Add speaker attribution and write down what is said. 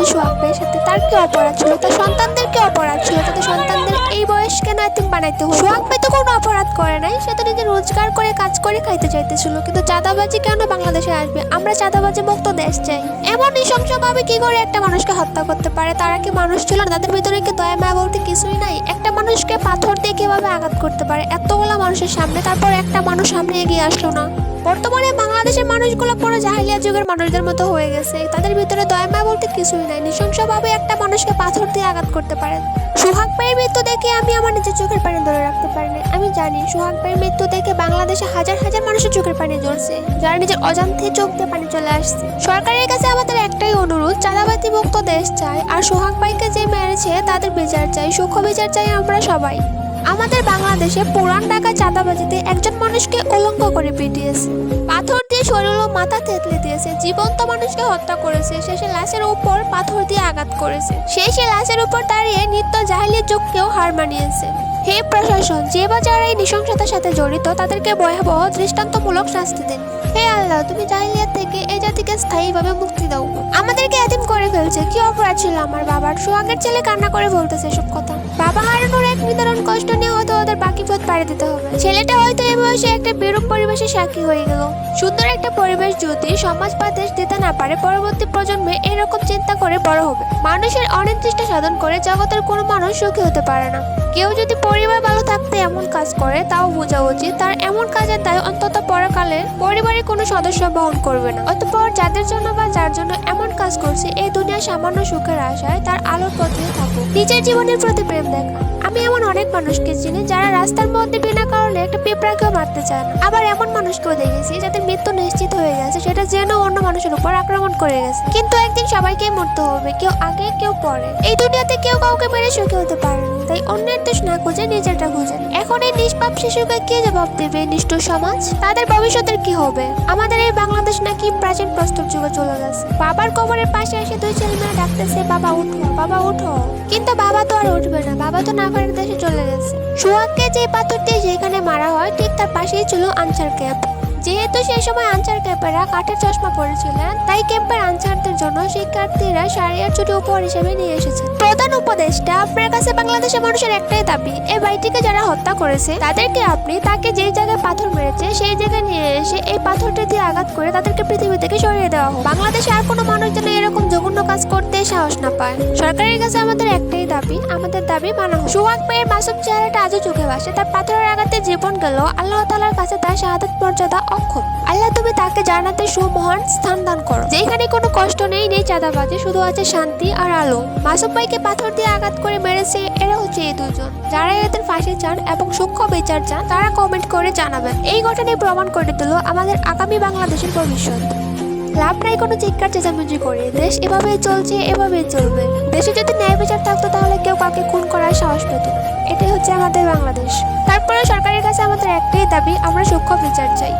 Speaker 1: হয়েছে সোহাগ ভাইয়ের সাথে? তার কি অপরাধ ছিল? তার সন্তানদের কি অপরাধ ছিল? তাদের সন্তানদের এই বয়স কেন এতিম বানাইতে হলো? সোহাগ ভাই তো কোনো অপরাধ করে নাই, সে তো নিজে রোজগার করে কাজ করে খাইতে চাইতেছিল। কিন্তু চাঁদাবাজি কেন বাংলাদেশে আসবে? আমরা চাঁদাবাজি মুক্ত দেশ চাই। এমন নৃশংসভাবে কি করে একটা মানুষকে হত্যা করতে পারে? তারা কি মানুষ ছিল না? তাদের ভিতরে কি দয়া মায়া বলতে কিছুই নাই? একটা মানুষকে পাথর দিয়ে কিভাবে আঘাত করতে পারে এতগুলা মানুষের সামনে? তারপর একটা মানুষ সামনে এগিয়ে আসলো না। বর্তমানে বাংলাদেশের মানুষগুলো পুরো জাহিলিয়া যুগের মানুষদের মতো হয়ে গেছে। তাদের ভিতরে দয়া মায়া বলতে কিছুই নাই। নৃশংসভাবে একটা মানুষকে পাথর দিয়ে আঘাত করতে পারে। সোহাগ ভাইয়ের মৃত্যু দেখে আমি আমার নিজের চোখের পানি ধরে রাখতে পারিনি। আমি জানি সোহাগ ভাইয়ের মৃত্যু দেখে বাংলাদেশে হাজার হাজার মানুষের চোখের পানি জ্বলছে, যারা নিজের অজান্তে চোখ দিয়ে পানি চলে আসছে। সরকারের কাছে আমাদের একটাই অনুরোধ, চাঁদাবাজি মুক্ত দেশ চাই। আর সোহাগ ভাইকে যে মেরেছে তাদের বিচার চাই, সূক্ষ্ম বিচার চাই আমরা সবাই। আমাদের বাংলাদেশে পুরান ঢাকা চাঁদাবাজিতে একজন মানুষকে উলঙ্গ করে পিটিয়েছে, পাথর দিয়ে শরীর ও মাথা থেতলে দিয়েছে, জীবন্ত মানুষকে হত্যা করেছে, শেষে লাশের উপর পাথর দিয়ে আঘাত করেছে, শেষে লাশের উপর দাঁড়িয়ে নিত্য জাহিলিয়া যুগকেও হার মানিয়েছে। হে প্রশাসন, যে বা যারা এই নৃশংসতার সাথে জড়িত তাদেরকে ভয়াবহ দৃষ্টান্তমূলক শাস্তি দিন। হে আল্লাহ, তুমি জাহিলিয়াত থেকে এই জাতিকে স্থায়ীভাবে মুক্তি দাও। আমাদেরকে এতিম করে ফেলছে, কি অপরাধ ছিল আমার বাবার? সোহাগের ছেলে কান্না করে বলতেছে সব কথা। বাবা হারানোর এক নিদারুণ কষ্ট নিয়ে হয়তো ওদের বাকি পথ পাড়ি দিতে হবে। ছেলেটা হয়তো এই বয়সে একটা বিরূপ পরিবেশে সাক্ষী হয়ে গেল। সুন্দর একটা পরিবেশ যদি সমাজ বা দেশ দিতে না পারে, পরবর্তী প্রজন্মে এরকম চিন্তা করে বড় হবে। মানুষের অনির্দিষ্ট সাধন করে জগতের কোনো মানুষ সুখী হতে পারে না। কেউ যদি পরিবার ভালো থাকতে এমন কাজ করে, তাও বোঝা উচিত তার এমন কাজের দায় অন্তত পরকালে পরিবারের কোনো সদস্য বহন করবে না। অতঃপর যাদের জন্য বা যার জন্য এমন কাজ করছে, এই দুনিয়ার সামান্য সুখের আশায় তার আলোর পথে থাকুক। নিজের জীবনের প্রতি প্রেম দেখা। আমি এমন অনেক মানুষকে চিনি যারা রাস্তার মধ্যে বিনা কারণে একটা পিঁপড়াকেও মারতে চায় না। আবার এমন মানুষকেও দেখেছি যাদের মৃত্যু নিশ্চিত হয়ে গেছে, সেটা যেন অন্য মানুষের উপর আক্রমণ করে গেছে। কিন্তু একদিন সবাইকে মরতে হবে, কেউ আগে কেউ পরে। এই দুনিয়াতে কেউ কাউকে মেরে সুখী হতে পারে না, তাই অন্যের দোষ না খুঁজে নিজেরটা খুঁজেন। এখন এই নিষ্পাপ শিশুকে কে জবাব দেবে? নিষ্ঠুর সমাজ। তাদের ভবিষ্যতের কি হবে? আমাদের এই বাংলাদেশ নাকি প্রাচীন প্রস্তর যুগে চলে গেছে। বাবার কবরের পাশে এসে দুই ছেলেমেয়ে ডাকতেছে, বাবা উঠো, বাবা উঠো। কিন্তু বাবা তো আর উঠবে না, বাবা তো নাফারের দেশে চলে গেছে। সোহাগকে যে পাথর দিয়ে যেখানে মারা হয়, ঠিক তার পাশেই ছিল আনসার ক্যাম্প। যেহেতু সেই সময় আনসার ক্যাম্পেরা কাঠের চশমা পরেছিলেন, তাই ক্যাম্পের আনসারদের জন্য শিক্ষার্থীরা শাড়ি আর ছুটি উপহার হিসেবে নিয়ে এসেছে। প্রধান উপদেষ্টা, আপনার কাছে বাংলাদেশের মানুষের একটাই দাবি, এই বাড়িটিকে যারা হত্যা করেছে তাদেরকে আপনি তাকে যেই জায়গায় পাথর মেরেছে সেই জায়গায় নিয়ে এসে এই পাথরটি দিয়ে আঘাত করে তাদেরকে পৃথিবী থেকে সরিয়ে দেওয়া হোক। বাংলাদেশে আর কোনো মানুষ যেন এরকম জঘন্য কাজ করতে সাহস না পায়। সরকারের কাছে আমাদের একটাই দাবি, আমাদের দাবি মানা হোক। সোহাগ ভাইয়ের মাসুম চেহারাটা আজও চোখে ভাসে। তার পাথরের আঘাতে জীবন গেল, আল্লাহ তাআলার কাছে তার শাহাদাত মর্যাদা অক্ষত। আল্লাহ, তুমি তাকে জান্নাতের সুমহান স্থান দান করো, যেখানে কোনো কষ্ট নেই, নেই চাঁদাবাজি, শুধু আছে শান্তি আর আলো। মাসুম ভাইকে পাথর দিয়ে আঘাত করে মেরেছে এরা হচ্ছে এই দুজন। যারা এদের ফাঁসি চান এবং সূক্ষ্ম বিচার চান, তারা কমেন্ট করে জানাবেন। এই ঘটনায় প্রমাণ করে দিল আমাদের আগামী বাংলাদেশের ভবিষ্যৎ। লাভ নাই কোনো চিৎকার চেঁচামেচি করে, দেশ এভাবেই চলছে, এভাবেই চলবে। দেশে যদি ন্যায় বিচার থাকতো তাহলে কেউ কাউকে খুন করার সাহস পেত না। এটাই হচ্ছে আমাদের বাংলাদেশ। তারপরে সরকারের কাছে আমাদের একটাই দাবি, আমরা সূক্ষ্ম বিচার চাই।